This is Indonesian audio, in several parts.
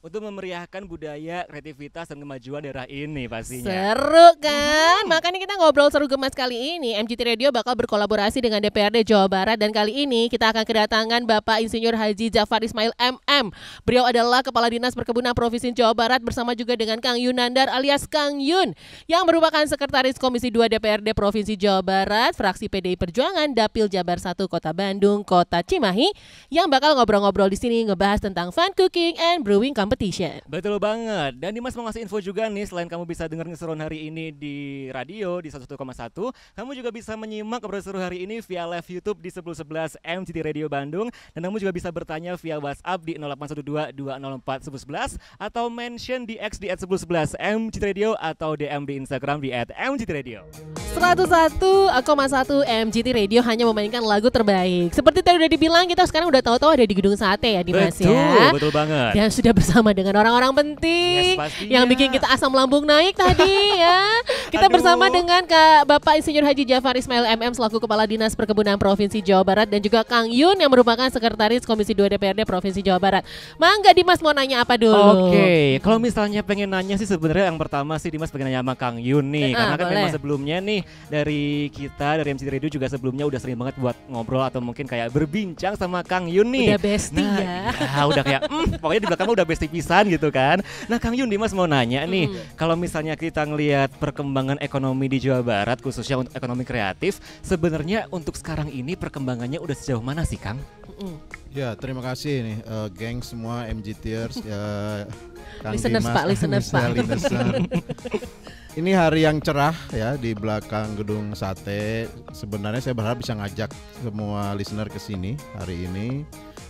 untuk memeriahkan budaya, kreativitas, dan kemajuan daerah ini pastinya. Seru kan? Makanya kita ngobrol seru gemas kali ini. MGT Radio bakal berkolaborasi dengan DPRD Jawa Barat. Dan kali ini kita akan kedatangan Bapak Insinyur Haji Jafar Ismail MM. Beliau adalah Kepala Dinas Perkebunan Provinsi Jawa Barat bersama juga dengan Kang Yunandar alias Kang Yun yang merupakan Sekretaris Komisi 2 DPRD Provinsi Jawa Barat, fraksi PDI Perjuangan, Dapil Jabar 1 Kota Bandung, Kota Cimahi, yang bakal ngobrol-ngobrol di sini ngebahas tentang fun cooking and brewing competition. Betul banget. Dan Dimas mau ngasih info juga nih, selain kamu bisa dengar keseruan hari ini di radio di 101,1, kamu juga bisa menyimak ngobrol seru hari ini via live YouTube di 1011 MGT Radio Bandung, dan kamu juga bisa bertanya via WhatsApp di 0812 204 1111 atau mention di X di @1011 MGT Radio atau DM di Instagram di @MGT Radio. 101,1 MGT Radio hanya memainkan lagu terbaik. Seperti tadi udah dibilang, kita sekarang udah tahu-tahu ada di Gedung Sate ya Dimas ya. Betul banget. Dan sudah bersama dengan orang-orang penting yang bikin kita asam lambung naik tadi ya. Kita bersama dengan Bapak Insinyur Haji Jafar Ismail MM selaku Kepala Dinas Perkebunan Provinsi Jawa Barat dan juga Kang Yun yang merupakan Sekretaris Komisi 2 DPRD Provinsi Jawa Barat. Mangga Dimas mau nanya apa dulu? Oke, kalau misalnya pengen nanya sih sebenarnya yang pertama sih Dimas pengen nanya sama Kang Yun nih, karena kan memang sebelumnya nih dari kita dari MGT Radio juga sebelumnya udah sering banget buat ngobrol atau mungkin kayak berbincang sama Kang Yun nih. Udah bestie ya. Udah kayak pokoknya di belakang udah bestie pisan gitu kan. Nah Kang Yun, Dimas mau nanya nih, kalau misalnya kita ngelihat perkembangan ekonomi di Jawa Barat khususnya untuk ekonomi kreatif, sebenarnya untuk sekarang ini perkembangannya udah sejauh mana sih Kang? Ya, terima kasih nih geng semua MGTers Kang listeners Dimas, Pak, listeners Pak. Ini hari yang cerah ya di belakang Gedung Sate. Sebenarnya saya berharap bisa ngajak semua listener ke sini hari ini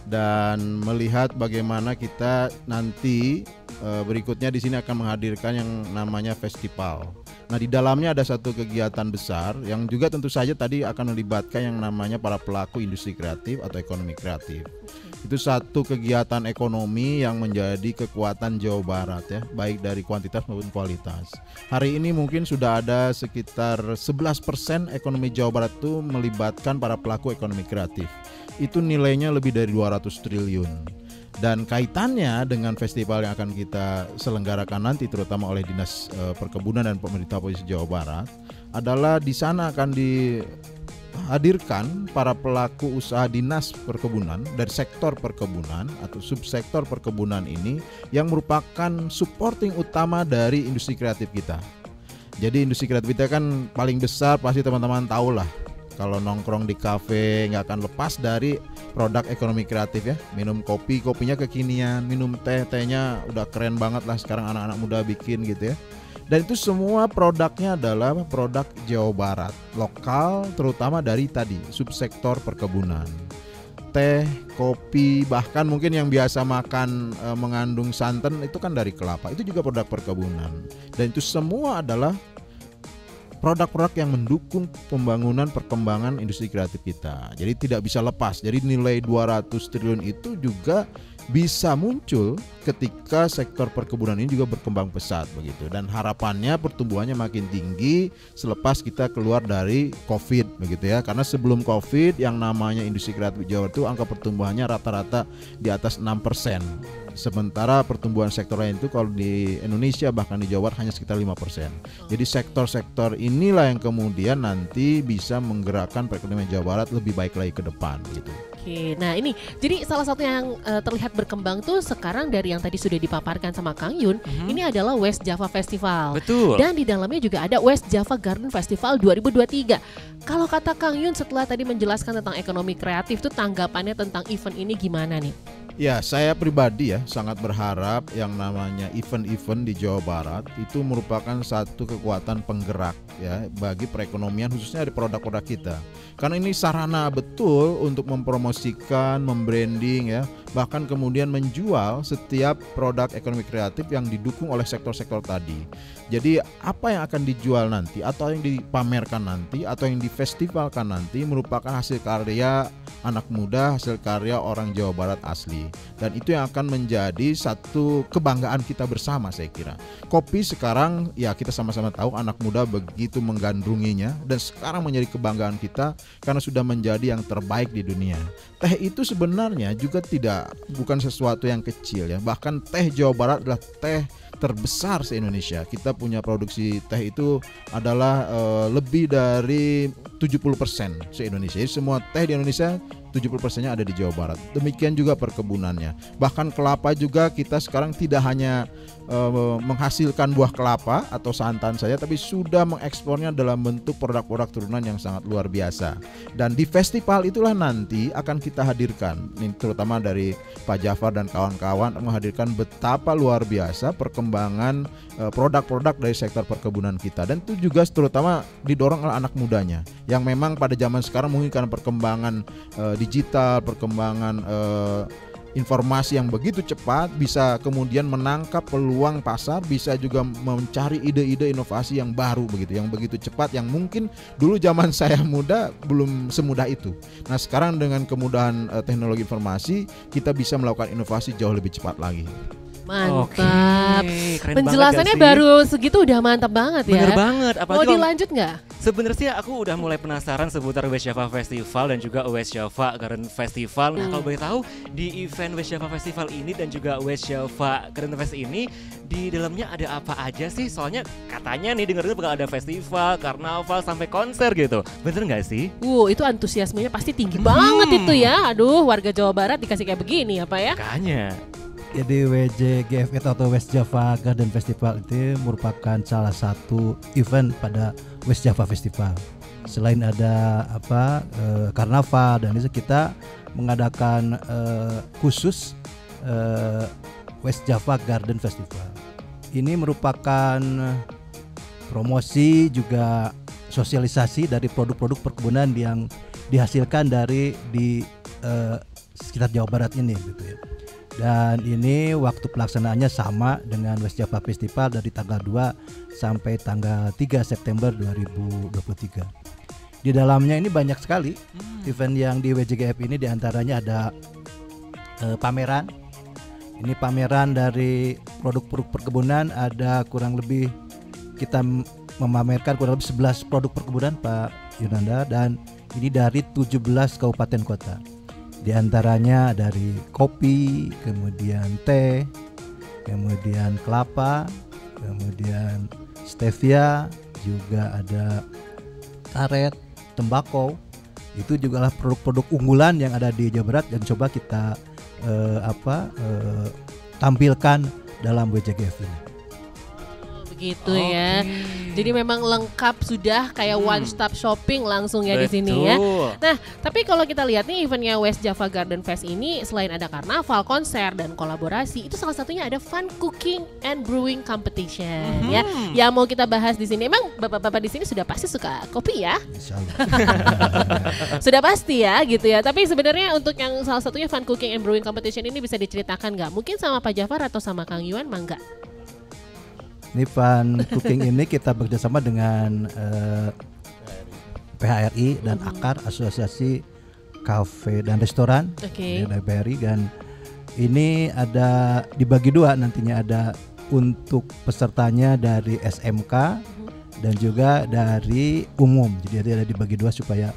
dan melihat bagaimana kita nanti berikutnya di sini akan menghadirkan yang namanya festival. Nah, di dalamnya ada satu kegiatan besar yang juga tentu saja tadi akan melibatkan yang namanya para pelaku industri kreatif atau ekonomi kreatif. Itu satu kegiatan ekonomi yang menjadi kekuatan Jawa Barat ya, baik dari kuantitas maupun kualitas. Hari ini mungkin sudah ada sekitar 11% ekonomi Jawa Barat itu melibatkan para pelaku ekonomi kreatif. Itu nilainya lebih dari 200 triliun. Dan kaitannya dengan festival yang akan kita selenggarakan nanti terutama oleh Dinas Perkebunan dan Pemerintah Provinsi Jawa Barat adalah di sana akan dihadirkan para pelaku usaha dinas perkebunan dari sektor perkebunan atau subsektor perkebunan ini yang merupakan supporting utama dari industri kreatif kita. Jadi industri kreatif kita kan paling besar, pasti teman-teman tahu lah. Kalau nongkrong di kafe nggak akan lepas dari produk ekonomi kreatif ya. Minum kopi, kopinya kekinian. Minum teh, tehnya udah keren banget lah sekarang anak-anak muda bikin gitu ya. Dan itu semua produknya adalah produk Jawa Barat, lokal terutama dari tadi subsektor perkebunan. Teh, kopi, bahkan mungkin yang biasa makan mengandung santan itu kan dari kelapa. Itu juga produk perkebunan. Dan itu semua adalah produk-produk yang mendukung pembangunan perkembangan industri kreatif kita. Jadi tidak bisa lepas. Jadi nilai 200 triliun itu juga bisa muncul ketika sektor perkebunan ini juga berkembang pesat begitu. Dan harapannya pertumbuhannya makin tinggi selepas kita keluar dari Covid begitu ya. Karena sebelum Covid yang namanya industri kreatif Jawa itu angka pertumbuhannya rata-rata di atas 6%. Sementara pertumbuhan sektor lain itu kalau di Indonesia bahkan di Jawa Barat hanya sekitar 5%. Jadi sektor-sektor inilah yang kemudian nanti bisa menggerakkan perekonomian Jawa Barat lebih baik lagi ke depan gitu. Oke, nah ini jadi salah satu yang terlihat berkembang tuh sekarang dari yang tadi sudah dipaparkan sama Kang Yun, ini adalah West Java Festival. Betul. Dan di dalamnya juga ada West Java Garden Festival 2023. Kalau kata Kang Yun setelah tadi menjelaskan tentang ekonomi kreatif tuh tanggapannya tentang event ini gimana nih? Ya, saya pribadi ya sangat berharap yang namanya event-event di Jawa Barat itu merupakan satu kekuatan penggerak ya bagi perekonomian khususnya di produk-produk kita. Karena ini sarana betul untuk mempromosikan, membranding ya, bahkan kemudian menjual setiap produk ekonomi kreatif yang didukung oleh sektor-sektor tadi. Jadi apa yang akan dijual nanti atau yang dipamerkan nanti atau yang difestivalkan nanti merupakan hasil karya anak muda, hasil karya orang Jawa Barat asli. Dan itu yang akan menjadi satu kebanggaan kita bersama saya kira. Kopi sekarang ya kita sama-sama tahu anak muda begitu menggandrunginya dan sekarang menjadi kebanggaan kita karena sudah menjadi yang terbaik di dunia. teh itu sebenarnya juga bukan sesuatu yang kecil ya. Bahkan teh Jawa Barat adalah teh terbesar se-Indonesia. Kita punya produksi teh itu adalah lebih dari 70% se-Indonesia. Jadi semua teh di Indonesia 70%-nya ada di Jawa Barat. Demikian juga perkebunannya. Bahkan kelapa juga kita sekarang tidak hanya menghasilkan buah kelapa atau santan saja, tapi sudah mengekspornya dalam bentuk produk-produk turunan yang sangat luar biasa. Dan di festival itulah nanti akan kita hadirkan, ini terutama dari Pak Jafar dan kawan-kawan, menghadirkan betapa luar biasa perkembangan produk-produk dari sektor perkebunan kita. Dan itu juga terutama didorong oleh anak mudanya yang memang pada zaman sekarang mungkin karena perkembangan digital, perkembangan informasi yang begitu cepat, bisa kemudian menangkap peluang pasar, bisa juga mencari ide-ide inovasi yang baru begitu, yang begitu cepat, yang mungkin dulu zaman saya muda belum semudah itu. Nah sekarang dengan kemudahan teknologi informasi, kita bisa melakukan inovasi jauh lebih cepat lagi. Mantap. Keren Penjelasannya banget baru segitu udah mantap banget ya. Bener banget. Mau dilanjut nggak? Sebenarnya aku udah mulai penasaran seputar West Java Festival dan juga West Java Garden Festival. Nah kalau boleh tahu di event West Java Festival ini dan juga West Java Garden Fest ini di dalamnya ada apa aja sih? Soalnya katanya nih dengar bakal ada festival, karnaval sampai konser gitu. Bener nggak sih? Itu antusiasmenya pasti tinggi banget itu ya. Aduh, warga Jawa Barat dikasih kayak begini apa ya? Makanya. Jadi WJGF atau West Java Garden Festival itu merupakan salah satu event pada West Java Festival. Selain ada karnaval dan itu kita mengadakan khusus West Java Garden Festival. Ini merupakan promosi juga sosialisasi dari produk-produk perkebunan yang dihasilkan di sekitar Jawa Barat ini gitu ya. Dan ini waktu pelaksanaannya sama dengan West Java Festival dari tanggal 2 sampai tanggal 3 September 2023. Di dalamnya ini banyak sekali event yang di WJGF ini, diantaranya ada pameran. Ini pameran dari produk-produk perkebunan, ada kurang lebih kita memamerkan kurang lebih 11 produk perkebunan Pak Yunanda, dan ini dari 17 kabupaten kota. Di antaranya dari kopi, kemudian teh, kemudian kelapa, kemudian stevia, juga ada karet, tembakau. Itu juga adalah produk-produk unggulan yang ada di Jawa Barat dan coba kita tampilkan dalam WJGF ini. Gitu ya. Jadi memang lengkap sudah kayak one stop shopping langsung ya di sini ya. Nah, tapi kalau kita lihat nih eventnya West Java Garden Fest ini selain ada karnaval, konser dan kolaborasi, itu salah satunya ada fun cooking and brewing competition ya. Yang mau kita bahas di sini. Emang bapak-bapak di sini sudah pasti suka kopi ya? Insyaallah. Sudah pasti ya gitu ya. Tapi sebenarnya untuk yang salah satunya fun cooking and brewing competition ini bisa diceritakan nggak? Mungkin sama Pak Jafar atau sama Kang Yuan, mangga. Ini fun cooking ini kita bekerjasama dengan PHRI dan AKAR, Asosiasi Kafe dan Restoran dari PHRI, dan ini ada dibagi dua nantinya, ada untuk pesertanya dari SMK dan juga dari umum. Jadi ada dibagi dua supaya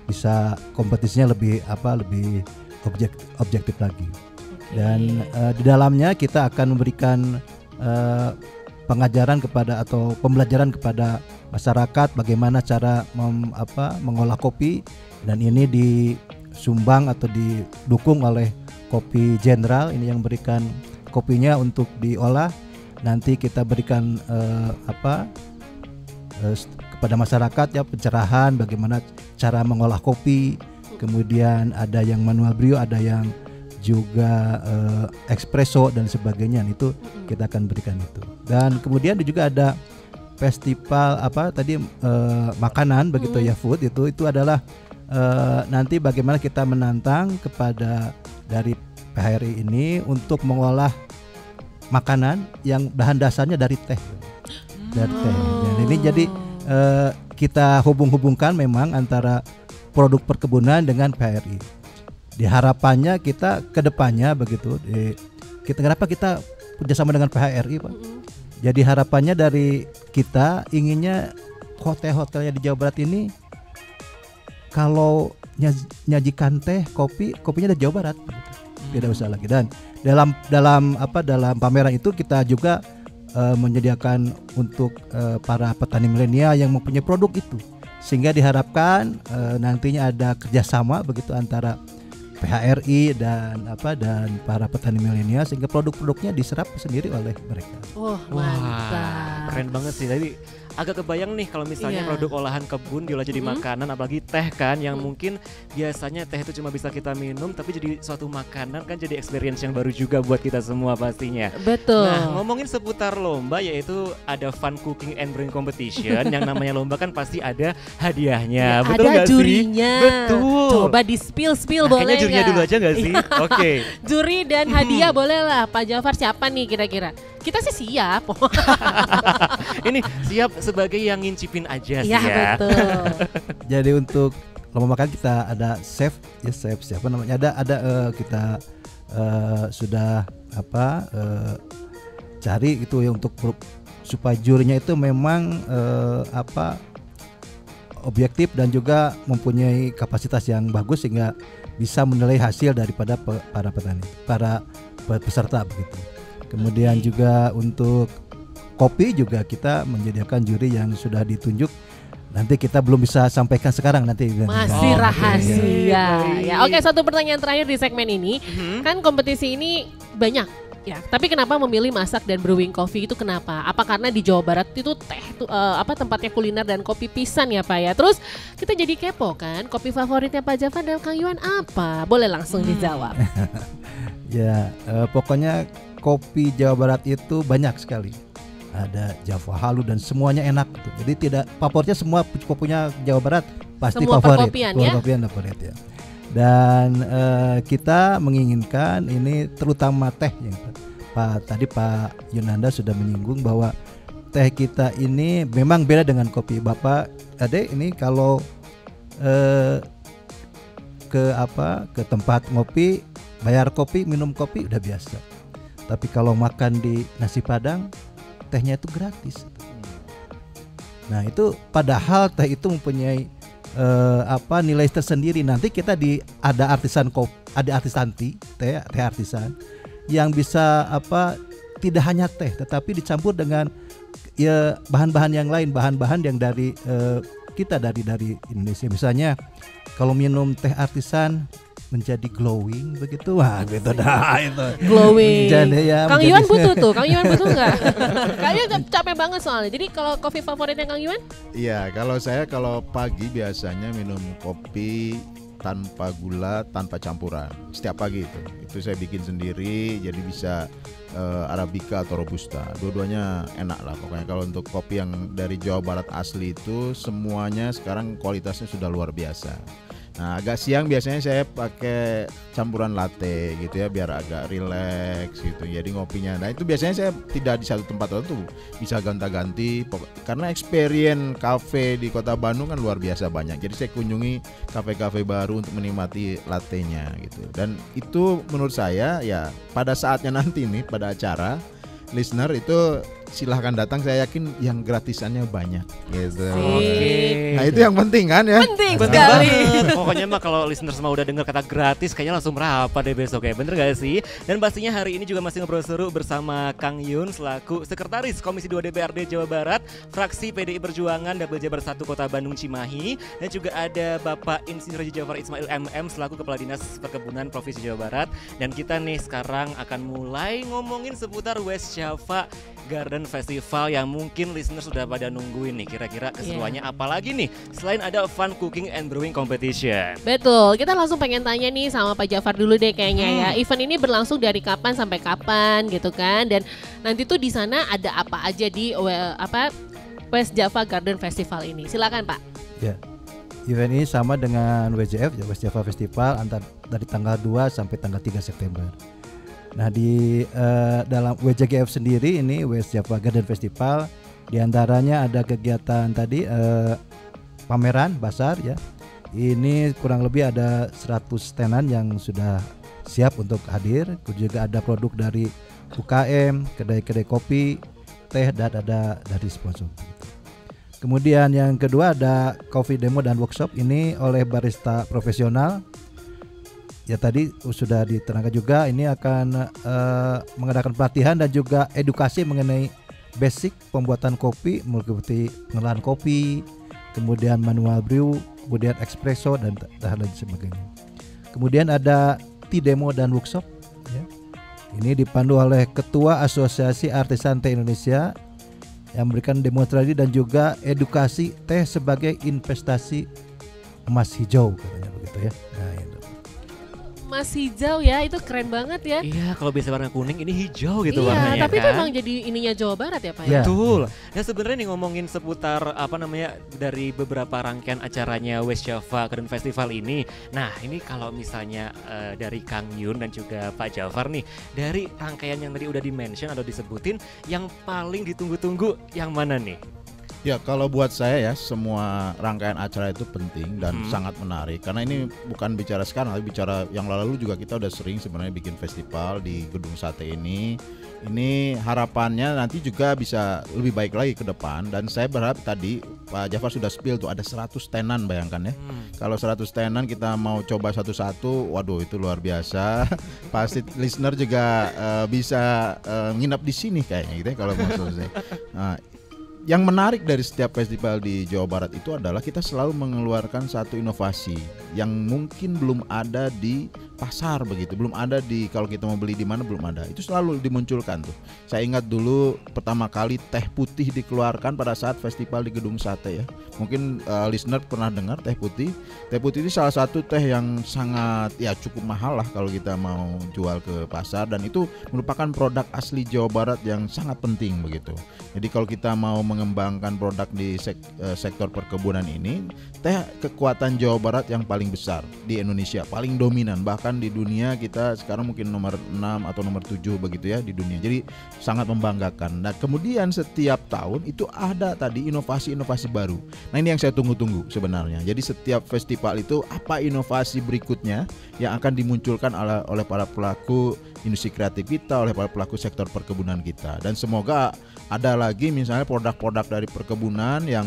bisa kompetisinya lebih objektif lagi. Dan di dalamnya kita akan memberikan pengajaran kepada atau pembelajaran kepada masyarakat bagaimana cara mengolah kopi, dan ini disumbang atau didukung oleh Kopi General ini yang berikan kopinya untuk diolah. Nanti kita berikan kepada masyarakat ya pencerahan bagaimana cara mengolah kopi. Kemudian ada yang manual brew, ada yang juga espresso dan sebagainya. Itu kita akan berikan itu. Dan kemudian juga ada festival makanan begitu ya, food itu adalah nanti bagaimana kita menantang kepada dari PHRI ini untuk mengolah makanan yang bahan dasarnya dari teh. Dari teh. Dan ini jadi kita hubungkan memang antara produk perkebunan dengan PHRI. Harapannya kita ke depannya begitu. Kenapa kita kerjasama dengan PHRI, Pak? Jadi harapannya dari kita inginnya hotel-hotelnya di Jawa Barat ini kalau nyajikan teh, kopinya dari Jawa Barat. Tidak usah lagi. Dan dalam pameran itu kita juga menyediakan untuk para petani milenial yang mempunyai produk itu, sehingga diharapkan nantinya ada kerjasama begitu antara PHRI dan para petani milenial sehingga produk-produknya diserap sendiri oleh mereka. Wah, mantap. Keren banget sih. Tapi agak kebayang nih kalau misalnya produk olahan kebun diolah jadi makanan, apalagi teh kan yang mungkin biasanya teh itu cuma bisa kita minum, tapi jadi suatu makanan kan, jadi experience yang baru juga buat kita semua pastinya. Betul. Nah, ngomongin seputar lomba, yaitu ada fun cooking and brewing competition. Yang namanya lomba kan pasti ada hadiahnya, betul ada nggak sih? jurinya. Betul. Coba di spill boleh kayaknya jurinya dulu aja nggak sih? Oke. Juri dan hadiah boleh lah. Pak Jafar siapa nih kira-kira? Kita sih siap. Ini siap sebagai yang ngincipin aja sih ya. Betul. Jadi untuk lomba makan kita ada chef siapa namanya, ada kita sudah cari itu ya untuk supaya jurinya itu memang objektif dan juga mempunyai kapasitas yang bagus sehingga bisa menilai hasil daripada para peserta begitu. Kemudian juga untuk kopi juga kita menyediakan juri yang sudah ditunjuk. Nanti kita belum bisa sampaikan sekarang, nanti masih rahasia. Ya. Oke, satu pertanyaan terakhir di segmen ini. Kan kompetisi ini banyak ya, tapi kenapa memilih masak dan brewing coffee itu kenapa? Apa karena di Jawa Barat itu teh tempatnya kuliner dan kopi pisan ya Pak ya? Terus kita jadi kepo kan, kopi favoritnya Pak Jafar dan Kang Yuan apa? Boleh langsung dijawab. Ya, pokoknya kopi Jawa Barat itu banyak sekali. Ada Java Halu dan semuanya enak tuh. Jadi tidak favoritnya, semua kopinya Jawa Barat pasti semua favorit. Perkopian favorit ya. Dan kita menginginkan ini terutama teh yang tadi Pak Yunanda sudah menyinggung bahwa teh kita ini memang beda dengan kopi. Bapak Ade ini kalau ke tempat ngopi, bayar kopi, minum kopi udah biasa. Tapi kalau makan di nasi Padang, tehnya itu gratis. Nah itu padahal teh itu mempunyai nilai tersendiri. Nanti kita ada artisan kopi, ada artisan teh artisan yang bisa tidak hanya teh, tetapi dicampur dengan ya bahan-bahan yang lain, bahan-bahan yang dari kita dari Indonesia. Misalnya kalau minum teh artisan menjadi glowing begitu, wah gitu dah itu. Glowing. Ya, Kang Yuan butuh tuh, Kang Yuan butuh nggak? Kayaknya capek banget soalnya. Jadi kalau kopi favoritnya Kang Yuan? Iya, kalau pagi biasanya minum kopi tanpa gula, tanpa campuran. Setiap pagi itu saya bikin sendiri, jadi bisa Arabica atau Robusta. Dua-duanya enak lah pokoknya. Kalau untuk kopi yang dari Jawa Barat asli itu semuanya sekarang kualitasnya sudah luar biasa. Nah agak siang biasanya saya pakai campuran latte gitu ya, biar agak rileks gitu. Jadi ngopinya, nah itu biasanya saya tidak di satu tempat tertentu, bisa ganti-ganti. Karena experience cafe di Kota Bandung kan luar biasa banyak. Jadi saya kunjungi kafe-kafe baru untuk menikmati latte-nya gitu. Dan itu menurut saya ya pada saatnya nanti nih pada acara listener itu silahkan datang, saya yakin yang gratisannya banyak gitu. Oke. Nah itu yang penting kan ya. Penting Penting sekali. banget. Pokoknya mah kalau listener semua udah dengar kata gratis, kayaknya langsung merapat deh besok ya, bener gak sih? Dan pastinya hari ini juga masih ngobrol seru bersama Kang Yun selaku Sekretaris Komisi 2 DPRD Jawa Barat, fraksi PDI Perjuangan Dapil Jabar 1 Kota Bandung Cimahi, dan juga ada Bapak Insinyur Haji Jafar Ismail MM selaku Kepala Dinas Perkebunan Provinsi Jawa Barat. Dan kita nih sekarang akan mulai ngomongin seputar West Java Garden Festival yang mungkin listener sudah pada nungguin nih, kira-kira keseruannya apa lagi nih selain ada fun cooking and brewing competition. Betul, kita langsung pengen tanya nih sama Pak Jafar dulu deh kayaknya ya. Event ini berlangsung dari kapan sampai kapan gitu kan? Dan nanti tuh di sana ada apa aja di West Java Garden Festival ini? Silakan Pak. Ya. Event ini sama dengan WJF, West Java Festival, dari tanggal 2 sampai tanggal 3 September. Nah di dalam WJGF sendiri ini West Java Garden Festival, diantaranya ada kegiatan tadi pameran basar ya. Ini kurang lebih ada 100 tenan yang sudah siap untuk hadir. Juga ada produk dari UKM, kedai-kedai kopi, teh, dan ada dari sponsor. Kemudian yang kedua ada coffee demo dan workshop, ini oleh barista profesional. Ya tadi sudah diterangkan juga, ini akan mengadakan pelatihan dan juga edukasi mengenai basic pembuatan kopi, meliputi pengolahan kopi, kemudian manual brew, kemudian espresso dan lain sebagainya. Kemudian ada tea demo dan workshop. Ya. Ini dipandu oleh Ketua Asosiasi Artisan Teh Indonesia yang memberikan demonstrasi dan juga edukasi teh sebagai investasi emas hijau, katanya begitu ya. Nah, itu. Mas hijau ya, itu keren banget ya. Iya, kalau biasa warna kuning ini hijau gitu Iya, warnanya tapi kan. itu emang jadi ininya Jawa Barat ya Pak Iya. ya? Betul. Nah sebenarnya nih ngomongin seputar apa namanya dari beberapa rangkaian acaranya West Java Garden Festival ini. Nah ini kalau misalnya dari Kang Yun dan juga Pak Jafar nih, dari rangkaian yang tadi udah di-mention atau disebutin, yang paling ditunggu-tunggu yang mana nih? Ya kalau buat saya ya semua rangkaian acara itu penting dan sangat menarik karena ini bukan bicara sekarang tapi bicara yang lalu juga kita udah sering sebenarnya bikin festival di Gedung Sate ini. Ini harapannya nanti juga bisa lebih baik lagi ke depan dan saya berharap tadi Pak Jafar sudah spill tuh ada 100 tenan bayangkan ya. Kalau 100 tenan kita mau coba satu-satu, waduh itu luar biasa. Pasti listener juga bisa nginap di sini kayaknya gitu ya kalau mau selesai. Nah, yang menarik dari setiap festival di Jawa Barat itu adalah kita selalu mengeluarkan satu inovasi yang mungkin belum ada di pasar begitu, belum ada di kalau kita mau beli di mana belum ada. Itu selalu dimunculkan tuh. Saya ingat dulu pertama kali teh putih dikeluarkan pada saat festival di Gedung Sate ya. Mungkin listener pernah dengar teh putih. Teh putih ini salah satu teh yang sangat ya cukup mahal lah kalau kita mau jual ke pasar dan itu merupakan produk asli Jawa Barat yang sangat penting begitu. Jadi kalau kita mau mengembangkan produk di sektor perkebunan ini, teh kekuatan Jawa Barat yang paling besar di Indonesia, paling dominan, bahkan di dunia kita sekarang mungkin nomor 6 atau nomor 7 begitu ya di dunia. Jadi sangat membanggakan. Nah, kemudian setiap tahun itu ada tadi inovasi-inovasi baru. Nah, ini yang saya tunggu-tunggu sebenarnya. Jadi setiap festival itu apa inovasi berikutnya yang akan dimunculkan oleh para pelaku industri kreatif kita, oleh para pelaku sektor perkebunan kita. Dan semoga ada lagi misalnya produk-produk dari perkebunan yang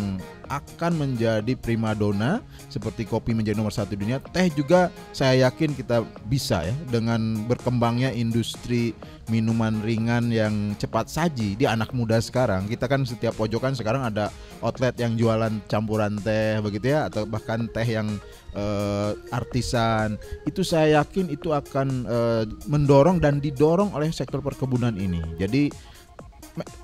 akan menjadi primadona seperti kopi menjadi nomor 1 dunia, teh juga saya yakin kita bisa ya dengan berkembangnya industri minuman ringan yang cepat saji di anak muda sekarang. Kita kan setiap pojokan sekarang ada outlet yang jualan campuran teh begitu ya, atau bahkan teh yang artisan. Itu saya yakin itu akan mendorong dan didorong oleh sektor perkebunan ini. Jadi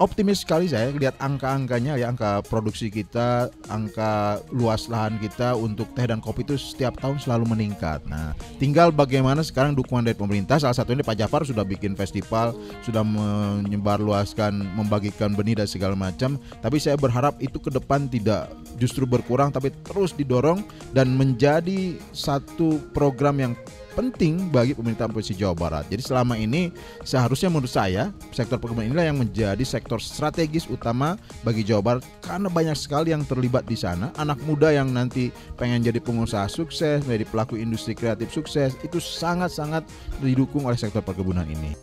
optimis sekali saya lihat angka-angkanya ya, angka produksi kita, angka luas lahan kita untuk teh dan kopi itu setiap tahun selalu meningkat. Nah, tinggal bagaimana sekarang dukungan dari pemerintah. Salah satunya Pak Jafar sudah bikin festival, sudah menyebarluaskan, membagikan benih dan segala macam. Tapi saya berharap itu ke depan tidak justru berkurang, tapi terus didorong dan menjadi satu program yang penting bagi pemerintahan Provinsi Jawa Barat. Jadi selama ini seharusnya menurut saya sektor perkebunan inilah yang menjadi sektor strategis utama bagi Jawa Barat karena banyak sekali yang terlibat di sana. Anak muda yang nanti pengen jadi pengusaha sukses, menjadi pelaku industri kreatif sukses, itu sangat-sangat didukung oleh sektor perkebunan ini.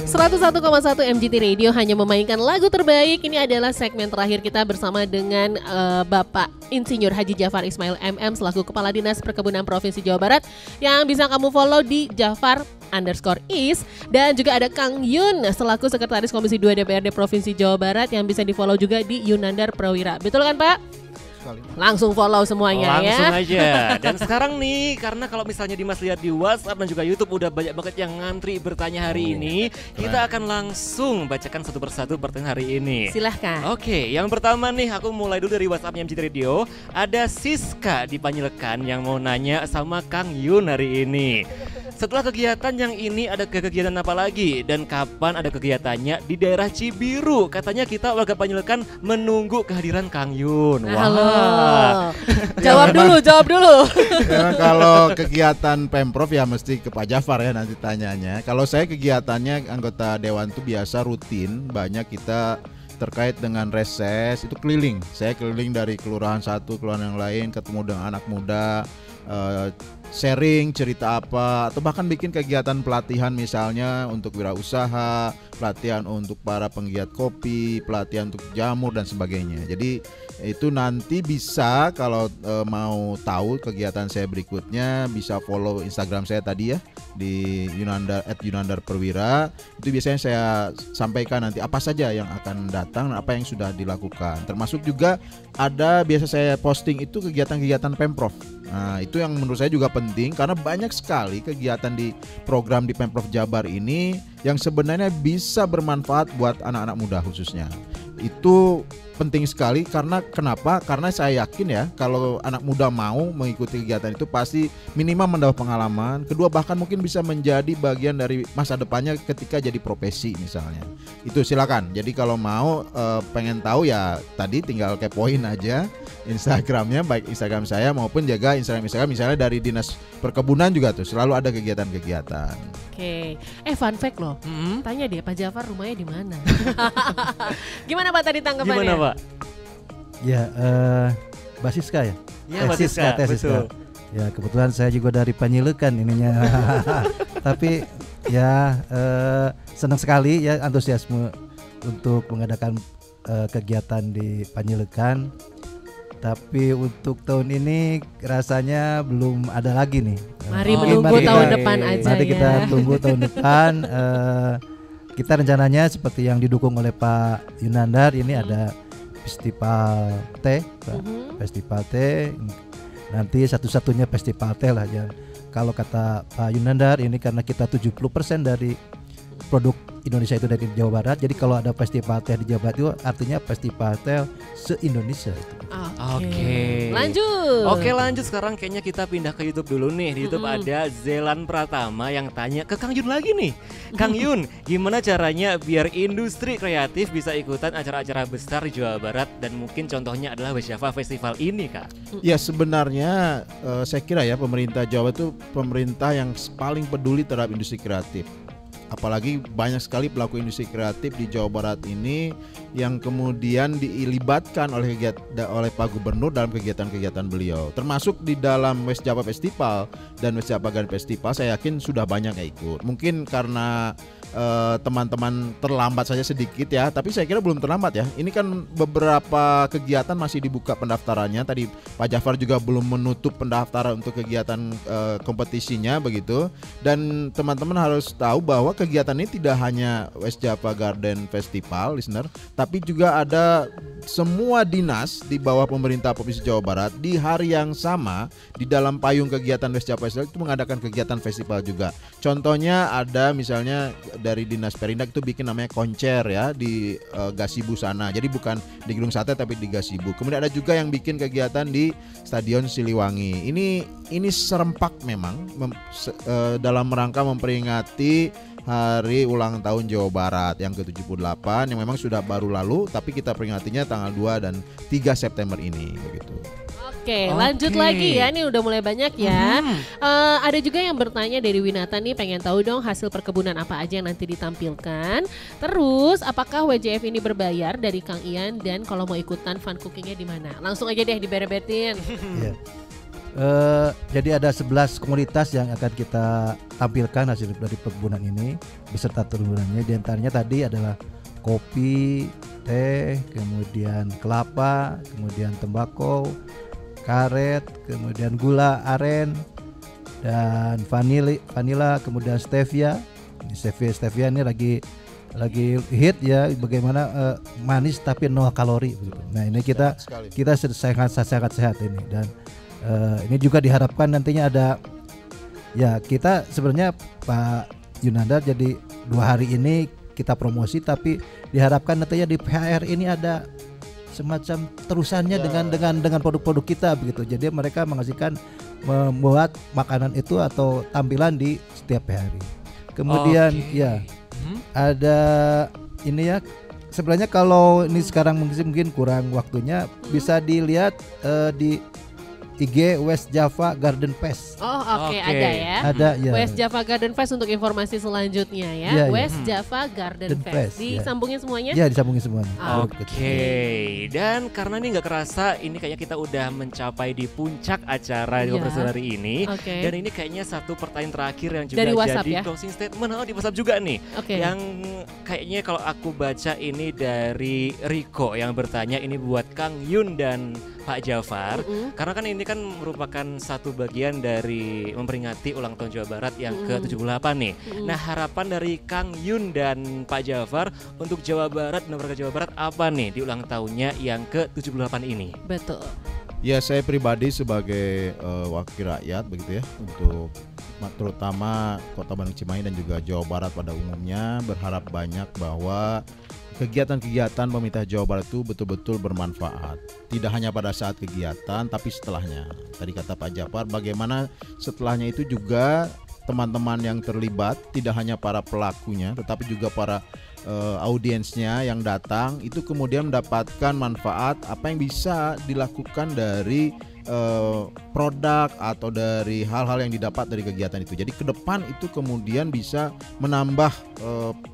101,1 MGT Radio hanya memainkan lagu terbaik. Ini adalah segmen terakhir kita bersama dengan Bapak Insinyur Haji Jafar Ismail MM selaku Kepala Dinas Perkebunan Provinsi Jawa Barat yang bisa kamu follow di Jafar_is, dan juga ada Kang Yun selaku Sekretaris Komisi 2 DPRD Provinsi Jawa Barat yang bisa di follow juga di Yunandar Prawira. Betul kan Pak? Langsung follow semuanya langsung ya. aja. Dan sekarang nih, karena kalau misalnya Dimas lihat di WhatsApp dan juga YouTube udah banyak banget yang ngantri bertanya hari ini, kita akan langsung bacakan satu persatu pertanyaan hari ini. Silahkan. Oke, yang pertama nih aku mulai dulu dari WhatsAppnya MGT Radio. Ada Siska di Panjelekan yang mau nanya sama Kang Yun hari ini. Setelah kegiatan yang ini ada kegiatan apa lagi dan kapan ada kegiatannya di daerah Cibiru? Katanya kita warga Panjelekan menunggu kehadiran Kang Yun. Wah. Halo. Jawab dulu. Memang kalau kegiatan Pemprov ya mesti ke Pak Jafar ya nanti tanyanya. Kalau saya kegiatannya anggota dewan itu biasa rutin, banyak kita terkait dengan reses itu keliling. Saya keliling dari kelurahan satu kelurahan yang lain, ketemu dengan anak muda, sharing cerita apa, atau bahkan bikin kegiatan pelatihan misalnya untuk wirausaha, pelatihan untuk para penggiat kopi, pelatihan untuk jamur dan sebagainya. Jadi itu nanti bisa kalau mau tahu kegiatan saya berikutnya bisa follow Instagram saya tadi ya di @yunandar_perwira. Itu biasanya saya sampaikan nanti apa saja yang akan datang, apa yang sudah dilakukan. Termasuk juga ada biasa saya posting itu kegiatan-kegiatan Pemprov. Nah, itu yang menurut saya juga penting karena banyak sekali kegiatan di program di Pemprov Jabar ini yang sebenarnya bisa bermanfaat buat anak-anak muda khususnya. Itu penting sekali karena kenapa? Karena saya yakin ya kalau anak muda mau mengikuti kegiatan itu pasti minimal mendapat pengalaman, kedua bahkan mungkin bisa menjadi bagian dari masa depannya ketika jadi profesi misalnya. Itu silakan. Jadi kalau mau pengen tahu ya tadi tinggal kepoin aja Instagramnya, baik Instagram saya maupun jaga Instagram misalnya dari Dinas Perkebunan juga tuh selalu ada kegiatan-kegiatan. Oke, fun fact loh. Tanya deh Pak Jafar rumahnya di mana? Gimana Pak tadi tanggapannya? Gimana Pak? Ya, Mbak Siska ya? Ya Mbak Siska, betul. Ya kebetulan saya juga dari Panyilekan ininya. Tapi ya senang sekali ya antusiasme untuk mengadakan kegiatan di Panyilekan. Tapi untuk tahun ini rasanya belum ada lagi nih. Mari menunggu tahun depan aja Mari kita tunggu tahun depan. Kita rencananya seperti yang didukung oleh Pak Yunandar ini ada festival teh, festival teh. Nanti satu-satunya festival teh lah ya. Kalau kata Pak Yunandar ini karena kita 70% dari produk Indonesia itu dari Jawa Barat. Jadi kalau ada festival teh di Jawa Barat itu artinya festival teh se-Indonesia itu. Oke. Lanjut. Oke, lanjut sekarang kayaknya kita pindah ke YouTube dulu nih. Di YouTube ada Zelan Pratama yang tanya ke Kang Yun lagi nih. Kang Yun, gimana caranya biar industri kreatif bisa ikutan acara-acara besar di Jawa Barat dan mungkin contohnya adalah West Java Festival ini, Kak? Ya sebenarnya saya kira ya pemerintah Jawa itu pemerintah yang paling peduli terhadap industri kreatif. Apalagi banyak sekali pelaku industri kreatif di Jawa Barat ini yang kemudian dilibatkan oleh Pak Gubernur dalam kegiatan-kegiatan beliau. Termasuk di dalam West Java Festival dan West Java Garden Festival saya yakin sudah banyak yang ikut. Mungkin karena teman-teman terlambat saja sedikit ya, tapi saya kira belum terlambat ya. Ini kan beberapa kegiatan masih dibuka pendaftarannya. Tadi Pak Jafar juga belum menutup pendaftaran untuk kegiatan kompetisinya begitu. Dan teman-teman harus tahu bahwa kegiatan ini tidak hanya West Java Garden Festival, listener, tapi juga ada semua dinas di bawah pemerintah Provinsi Jawa Barat di hari yang sama di dalam payung kegiatan West Java Festival itu mengadakan kegiatan festival juga. Contohnya ada misalnya dari Dinas Perindak itu bikin namanya konser ya di Gasibu sana. Jadi bukan di Gedung Sate tapi di Gasibu. Kemudian ada juga yang bikin kegiatan di Stadion Siliwangi. Ini serempak memang dalam rangka memperingati hari ulang tahun Jawa Barat yang ke-78 yang memang sudah baru lalu tapi kita peringatinya tanggal 2 dan 3 September ini begitu. Oke, lanjut lagi ya. Ini udah mulai banyak ya. Ada juga yang bertanya dari Winata nih, pengen tahu dong hasil perkebunan apa aja yang nanti ditampilkan. Terus apakah WJF ini berbayar dari Kang Ian dan kalau mau ikutan fun cookingnya di mana? Langsung aja deh diberebetin. Yeah. Jadi ada 11 komoditas yang akan kita tampilkan hasil dari perkebunan ini beserta turunannya. Di antaranya tadi adalah kopi, teh, kemudian kelapa, kemudian tembakau, karet, kemudian gula aren dan vanila, kemudian stevia. Stevia ini lagi hit ya, bagaimana manis tapi nol kalori. Nah ini kita sehat ini dan ini juga diharapkan nantinya ada ya kita sebenarnya Pak Yunandar jadi 2 hari ini kita promosi tapi diharapkan nantinya di PHR ini ada semacam terusannya dengan produk-produk kita begitu. Jadi mereka menghasilkan membuat makanan itu atau tampilan di setiap hari. Kemudian ya ada ini ya sebenarnya kalau ini sekarang mungkin kurang waktunya bisa dilihat di IG West Java Garden Fest. Oh oke, Oke. ada ya. Ada ya. West Java Garden Fest untuk informasi selanjutnya ya. Iya, iya. West Java Garden Garden Fest. Fest, Disambungin semuanya? Ya disambungin semuanya. Oke, dan karena ini nggak kerasa, ini kayaknya kita udah mencapai di puncak acara di Iya. Ngobrol Seru hari ini. Oke. Dan ini kayaknya satu pertanyaan terakhir yang juga Dari WhatsApp jadi ya? closing statement di WhatsApp juga nih. Oke. Yang kayaknya kalau aku baca ini dari Riko yang bertanya ini buat Kang Yun dan Pak Jafar. Karena kan ini kan merupakan satu bagian dari memperingati ulang tahun Jawa Barat yang ke-78 nih. Nah, harapan dari Kang Yun dan Pak Jafar untuk Jawa Barat dan warga Jawa Barat apa nih di ulang tahunnya yang ke-78 ini? Betul. Ya, saya pribadi sebagai wakil rakyat begitu ya, untuk terutama Kota Bandung Cimahi dan juga Jawa Barat pada umumnya berharap banyak bahwa kegiatan-kegiatan pemerintah Jawa Barat itu betul-betul bermanfaat. Tidak hanya pada saat kegiatan tapi setelahnya. Tadi kata Pak Jafar, bagaimana setelahnya itu juga teman-teman yang terlibat, tidak hanya para pelakunya tetapi juga para audiensnya yang datang itu kemudian mendapatkan manfaat apa yang bisa dilakukan dari produk atau dari hal-hal yang didapat dari kegiatan itu. Jadi ke depan itu kemudian bisa menambah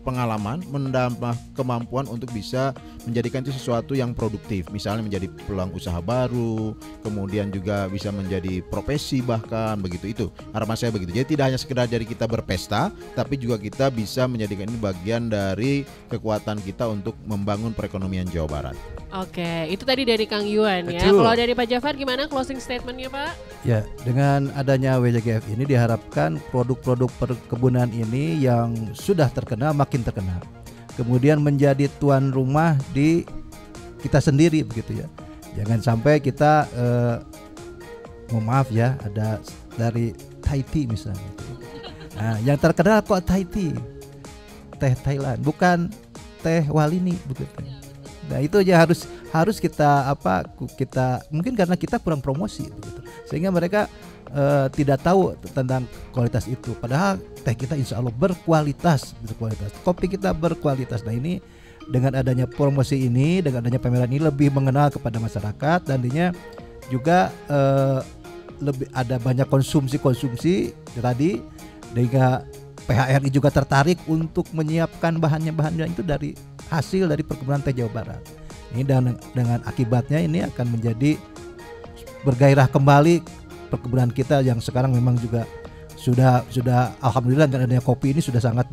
pengalaman, menambah kemampuan untuk bisa menjadikan itu sesuatu yang produktif. Misalnya menjadi peluang usaha baru, kemudian juga bisa menjadi profesi bahkan begitu. Itu harapan saya begitu. Jadi tidak hanya sekedar dari kita berpesta, tapi juga kita bisa menjadikan ini bagian dari kekuatan kita untuk membangun perekonomian Jawa Barat. Oke, itu tadi dari Kang Yuan ya. Betul. Kalau dari Pak Jafar gimana closing statementnya Pak? Ya, dengan adanya WJGF ini diharapkan produk-produk perkebunan ini yang sudah terkenal makin terkenal. Kemudian menjadi tuan rumah di kita sendiri begitu ya. Jangan sampai kita mohon maaf ya, ada dari Thai tea misalnya. Nah, yang terkenal kok Thai tea. Teh Thailand, bukan teh Walini begitu. Nah, itu aja harus kita kita mungkin karena kita kurang promosi begitu. Sehingga mereka tidak tahu tentang kualitas itu. Padahal teh kita insya Allah berkualitas. Kopi kita berkualitas. Nah, ini dengan adanya promosi ini, dengan adanya pameran ini lebih mengenal kepada masyarakat dan intinya juga lebih ada banyak konsumsi tadi, sehingga PHRI juga tertarik untuk menyiapkan bahannya itu dari hasil dari perkebunan teh Jawa Barat. Ini dengan akibatnya ini akan menjadi bergairah kembali perkebunan kita yang sekarang memang juga sudah alhamdulillah dengan adanya kopi ini sudah sangat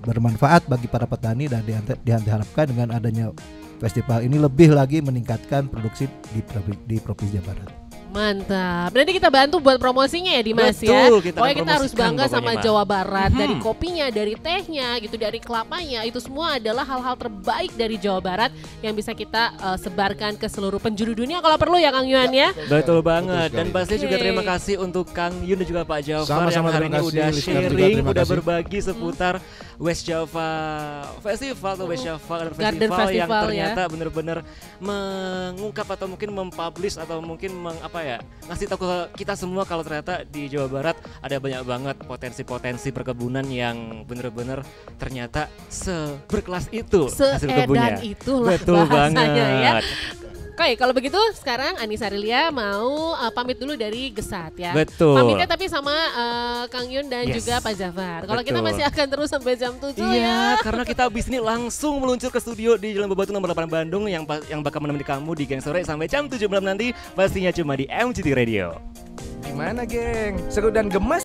bermanfaat bagi para petani dan diharapkan dengan adanya festival ini lebih lagi meningkatkan produksi di Provinsi Jawa Barat. Mantap. Nanti kita bantu buat promosinya ya Dimas Betul, ya. kita Pokoknya akan kita harus promosikan bangga sama pokoknya, Jawa Barat. Dari kopinya, dari tehnya gitu, dari kelapanya. Itu semua adalah hal-hal terbaik dari Jawa Barat yang bisa kita sebarkan ke seluruh penjuru dunia kalau perlu ya Kang Yuan ya. Betul banget. Betul Dan sekali. pastinya juga Oke. terima kasih untuk Kang Yun dan juga Pak Jafar Sama-sama, yang hari terima ini kasih, udah listener juga sharing, terima udah kasih. berbagi seputar West Java Festival atau West Java Garden Festival yang Festival, ternyata benar-benar mengungkap atau mungkin mempublish atau mungkin ngasih tahu ke kita semua kalau ternyata di Jawa Barat ada banyak banget potensi-potensi perkebunan yang benar-benar ternyata berkelas itu hasil kebunnya. Seedan itulah Betul bahasanya ya. banget. Oke, kalau begitu sekarang Anissa Rilia mau pamit dulu dari Gesat ya. Betul. Pamitnya tapi sama Kang Yun dan Yes. juga Pak Jafar. Kalau kita Betul. masih akan terus sampai jam 7 ya. Iya, karena kita abis ini langsung meluncur ke studio di Jalan Bebatu nomor 8 Bandung yang bakal menemani kamu di Geng Sore sampai jam 7 malam nanti pastinya cuma di MCT Radio. Gimana geng? Seru dan gemas